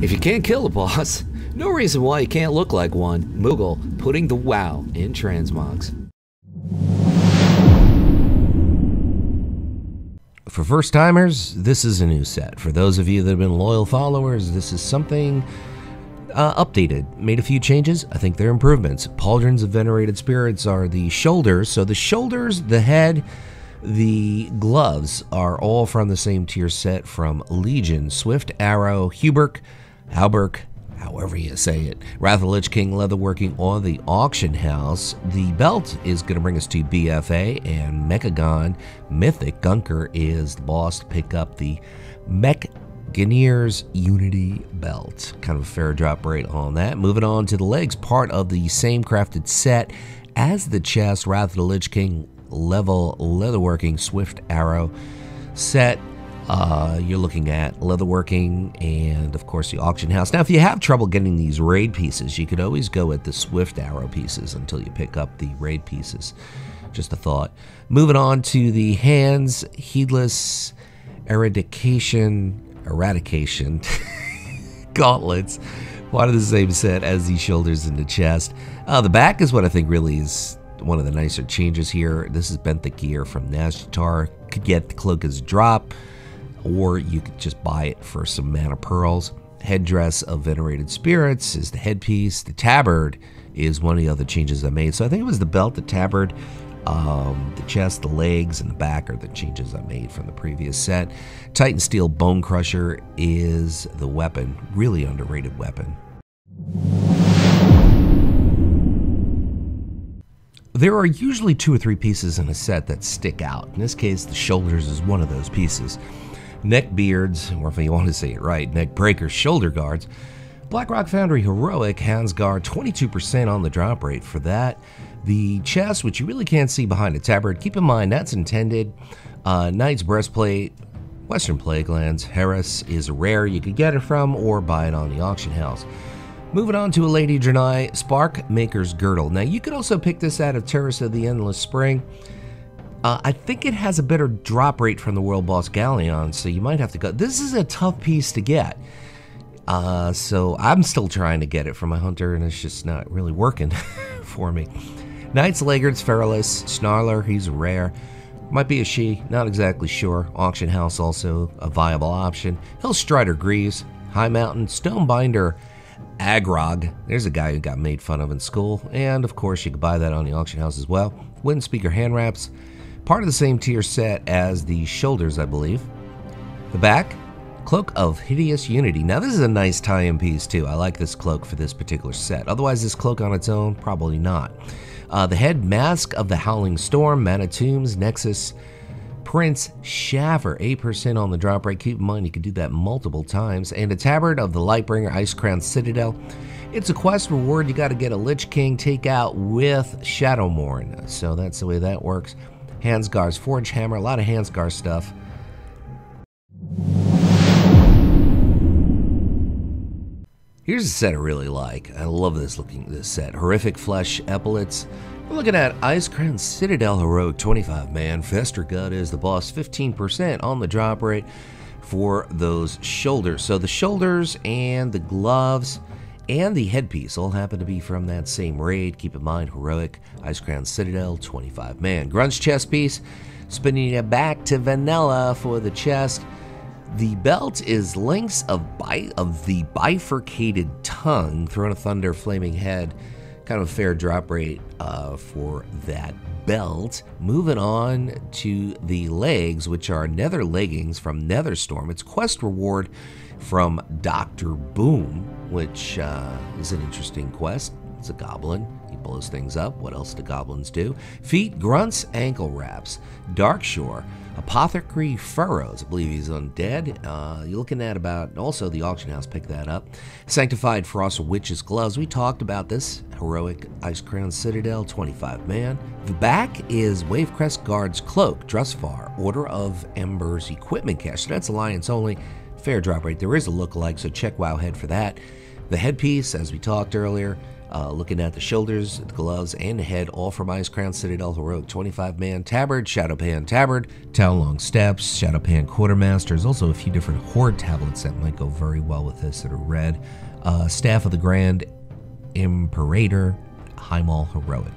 If you can't kill a boss, no reason why you can't look like one. Moogle putting the wow in transmogs. For first-timers, this is a new set. For those of you that have been loyal followers, this is something updated. Made a few changes. I think they're improvements. Pauldrons of Venerated Spirits are the shoulders. So the shoulders, the head, the gloves are all from the same tier set from Legion. Swift Arrow, Hubert, Halberg, however you say it. Wrath of the Lich King leatherworking on the auction house. The belt is going to bring us to BFA, and Mechagon Mythic Gunker is the boss to pick up the Mechganir's Unity belt. Kind of a fair drop rate on that. Moving on to the legs, part of the same crafted set as the chest. Wrath of the Lich King level leatherworking Swift Arrow set. You're looking at leatherworking and, of course, the auction house. Now, if you have trouble getting these raid pieces, you could always go with the Swift Arrow pieces until you pick up the raid pieces. Just a thought. Moving on to the hands, Heedless Eradication gauntlets. Part of the same set as the shoulders and the chest. The back is what I think really is one of the nicer changes here. This is bent the gear from Nazjatar. Could get the cloak as a drop, or you could just buy it for some mana pearls. Headdress of Venerated Spirits is the headpiece. The tabard is one of the other changes I made. So I think it was the belt, the tabard, the chest, the legs, and the back are the changes I made from the previous set. Titan Steel Bone Crusher is the weapon. Really underrated weapon. There are usually 2 or 3 pieces in a set that stick out. In this case, the shoulders is one of those pieces. Neck beards, or if you want to say it right, neck breakers, shoulder guards. Blackrock Foundry Heroic hands guard, 22% on the drop rate for that. The chest, which you really can't see behind a tabard, keep in mind that's intended. Knight's Breastplate, Western Plaguelands, Harris is rare. You could get it from or buy it on the auction house. Moving on to a Lady Draenor Spark Maker's Girdle. Now you could also pick this out of Terrace of the Endless Spring. I think it has a better drop rate from the World Boss Galleon, so you might have to go. This is a tough piece to get. So I'm still trying to get it from my hunter, and it's just not really working for me. Knight's Laggards, Feralus, Snarler, he's rare. Might be a she, not exactly sure. Auction House also a viable option. Hillstrider Greaves, High Mountain, Stonebinder, Agrog. There's a guy who got made fun of in school, and of course you could buy that on the auction house as well. Windspeaker Hand Wraps, part of the same tier set as the shoulders, I believe. The back, Cloak of Hideous Unity. Now this is a nice tie-in piece too. I like this cloak for this particular set. Otherwise this cloak on its own, probably not. The head, Mask of the Howling Storm, Mana Tombs, Nexus, Prince Shaffer, 8% on the drop rate. Keep in mind you can do that multiple times. And a Tabard of the Lightbringer, Ice Crown Citadel. It's a quest reward. You got to get a Lich King takeout with Shadowmourne. So that's the way that works. Hansgar's Forge Hammer, a lot of Hansgar stuff. Here's a set I really like. I love this set. Horrific Flesh Epaulets. We're looking at Ice Crown Citadel Heroic 25-man. Fester Gut is the boss, 15% on the drop rate for those shoulders. So the shoulders and the gloves and the headpiece all happen to be from that same raid. Keep in mind, Heroic Ice Crown Citadel, 25-man. Grunge chest piece, spinning it back to vanilla for the chest. The belt is Links of the Bifurcated Tongue, Throne of Thunder, Flaming Head. Kind of a fair drop rate for that belt. Moving on to the legs, which are Nether Leggings from Netherstorm. It's quest reward from Dr. Boom, which is an interesting quest. It's a goblin. He blows things up. What else do goblins do? Feet, Grunts, Ankle Wraps, Darkshore, Apothecary Furrows. I believe he's undead. You're looking at about, also the auction house picked that up. Sanctified Frost Witch's Gloves. We talked about this. Heroic Ice Crown Citadel, 25-man. The back is Wavecrest Guard's Cloak, Drusvar, Order of Embers Equipment Cache. So that's Alliance only. Fair drop rate. There is a lookalike, so check Wowhead for that. The headpiece, as we talked earlier, looking at the shoulders, the gloves, and the head, all from Icecrown Citadel Heroic 25-man TABARD, Shadowpan TABARD, Talonlong Steps, Shadowpan Quartermaster. There's also a few different Horde tablets that might go very well with this that are red. Staff of the Grand Imperator, Highmaul Heroic.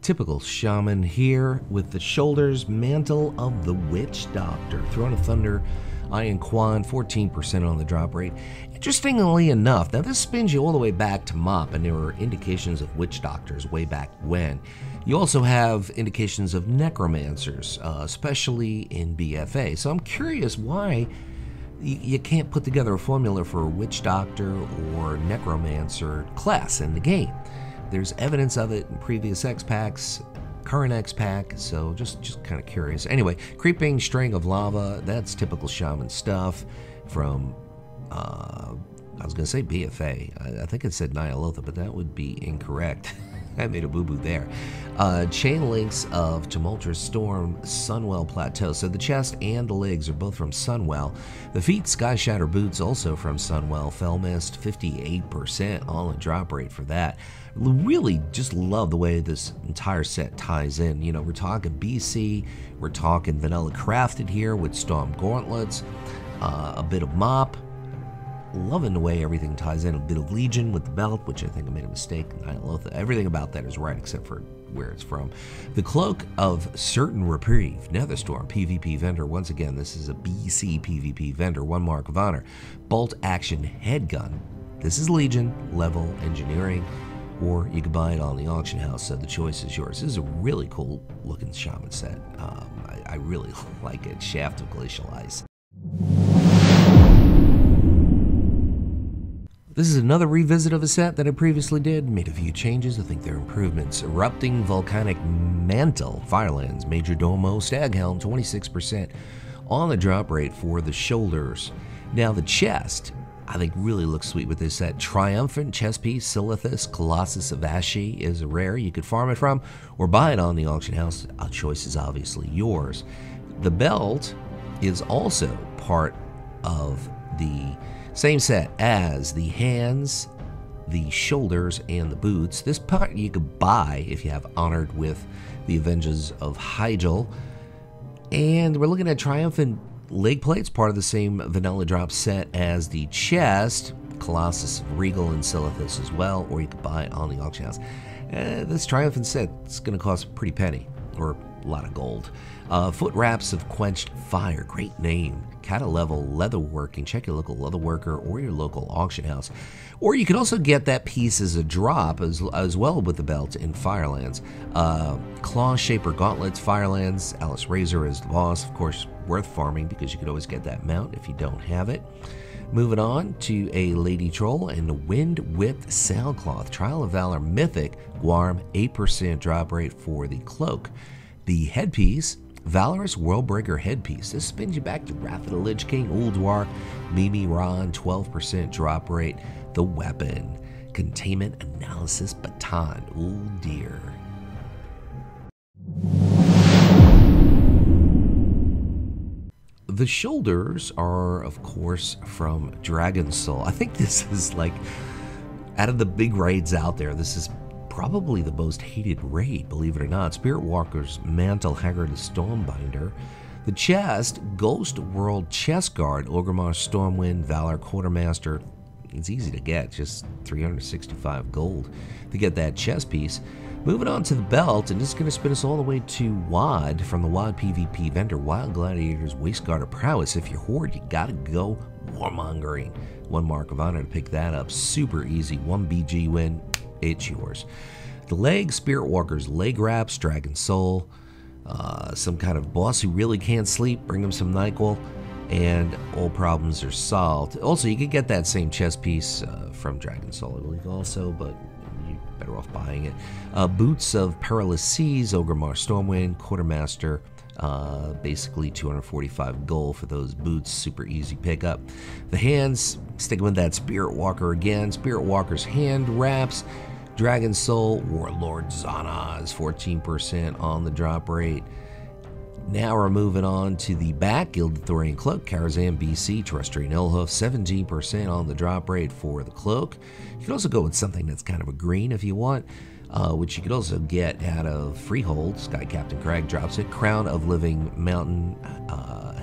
Typical Shaman here with the shoulders, Mantle of the Witch Doctor, Throne of Thunder, Iron Quan, 14% on the drop rate. Interestingly enough, now this spins you all the way back to MOP, and there were indications of Witch Doctors way back when. You also have indications of Necromancers, especially in BFA. So I'm curious why you can't put together a formula for a Witch Doctor or Necromancer class in the game. There's evidence of it in previous xpacs, current xpac, so just kind of curious. Anyway, Creeping String of Lava, that's typical Shaman stuff from, I was going to say BFA. I think it said Nyalotha, but that would be incorrect. I made a boo-boo there. Chain Links of Tumultuous Storm, Sunwell Plateau. So the chest and the legs are both from Sunwell. The feet, Sky Shatter Boots, also from Sunwell. Fellmist, 58% on the drop rate for that. Really just love the way this entire set ties in. You know, we're talking BC, we're talking vanilla crafted here with Storm Gauntlets, a bit of MOP. Loving the way everything ties in. A bit of Legion with the belt, which I think I made a mistake. Nyalotha. Everything about that is right except for where it's from. The Cloak of Certain Reprieve, Netherstorm, PvP vendor. Once again, this is a BC PvP vendor, 1 mark of honor. Bolt Action Head Gun. This is Legion, level engineering, or you can buy it on the auction house, so the choice is yours. This is a really cool looking Shaman set. I really like it. Shaft of Glacial Ice. This is another revisit of a set that I previously did. Made a few changes. I think they're improvements. Erupting Volcanic Mantle, Firelands, Major Domo, Staghelm, 26% on the drop rate for the shoulders. Now the chest, I think really looks sweet with this set. Triumphant Chest Piece, Silithus, Colossus of Ashi is a rare you could farm it from or buy it on the auction house. A choice is obviously yours. The belt is also part of the same set as the hands, the shoulders, and the boots. This part you could buy if you have Honored with the Avengers of Hyjal. And we're looking at Triumphant leg plates, part of the same vanilla drop set as the chest, Colossus of Regal and Silithus as well, or you could buy it on the auction house. This Triumphant set is going to cost a pretty penny, or a lot of gold. Foot Wraps of Quenched Fire, great name. Cata level leatherworking. Check your local leatherworker or your local auction house. Or you can also get that piece as a drop as well with the belt in Firelands. Claw Shaper Gauntlets, Firelands. Alice Razor is the boss. Of course, worth farming because you could always get that mount if you don't have it. Moving on to a Lady Troll and the Wind Whipped Sailcloth. Trial of Valor Mythic, Guarm, 8% drop rate for the cloak. The headpiece, Valorous Worldbreaker Headpiece. This spins you back to Wrath of the Lich King, Ulduar, Mimi Ron, 12% drop rate. The weapon, Containment Analysis Baton. Oh dear. The shoulders are, of course, from Dragon Soul. I think this is like, out of the big raids out there, this is probably the most hated raid, believe it or not. Spirit Walker's Mantle, Haggard Stormbinder. The chest, Ghost World Chest Guard, Orgrimmar Stormwind, Valor Quartermaster. It's easy to get, just 365 gold to get that chest piece. Moving on to the belt, and this is going to spin us all the way to WoD from the WoD PvP vendor, Wild Gladiator's Wasteguard of Prowess. If you're Horde, you gotta go Warmongering. 1 mark of honor to pick that up. Super easy. 1 BG win. It's yours. The leg, Spirit Walker's Leg Wraps, Dragon Soul, some kind of boss who really can't sleep, bring him some NyQuil, and all problems are solved. Also, you can get that same chest piece from Dragon Soul, I believe, also, but you're better off buying it. Boots of Perilous Seas, Orgrimmar Stormwind, Quartermaster, basically 245 gold for those boots, super easy pickup. The hands, sticking with that Spirit Walker again, Spirit Walker's Hand Wraps, Dragon Soul, Warlords of Draenor, 14% on the drop rate. Now we're moving on to the back Gilded Thorian Cloak, Karazhan BC, Terrestrian Illhoof, 17% on the drop rate for the cloak. You can also go with something that's kind of a green if you want, which you could also get out of Freehold. Sky Captain Crag drops it. Crown of Living Mountain,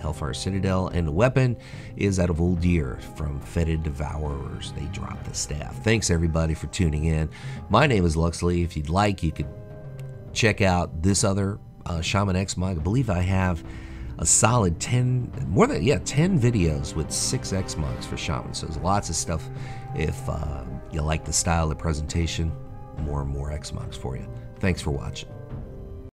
Hellfire Citadel, and the weapon is out of Uldir from Fetid Devourers. They drop the staff. Thanks everybody for tuning in. My name is Luxeley. If you'd like, you could check out this other Shaman xmog. I believe I have a solid 10 videos with 6 xmogs for Shaman. So there's lots of stuff. If you like the style of presentation, more and more xmogs for you. Thanks for watching.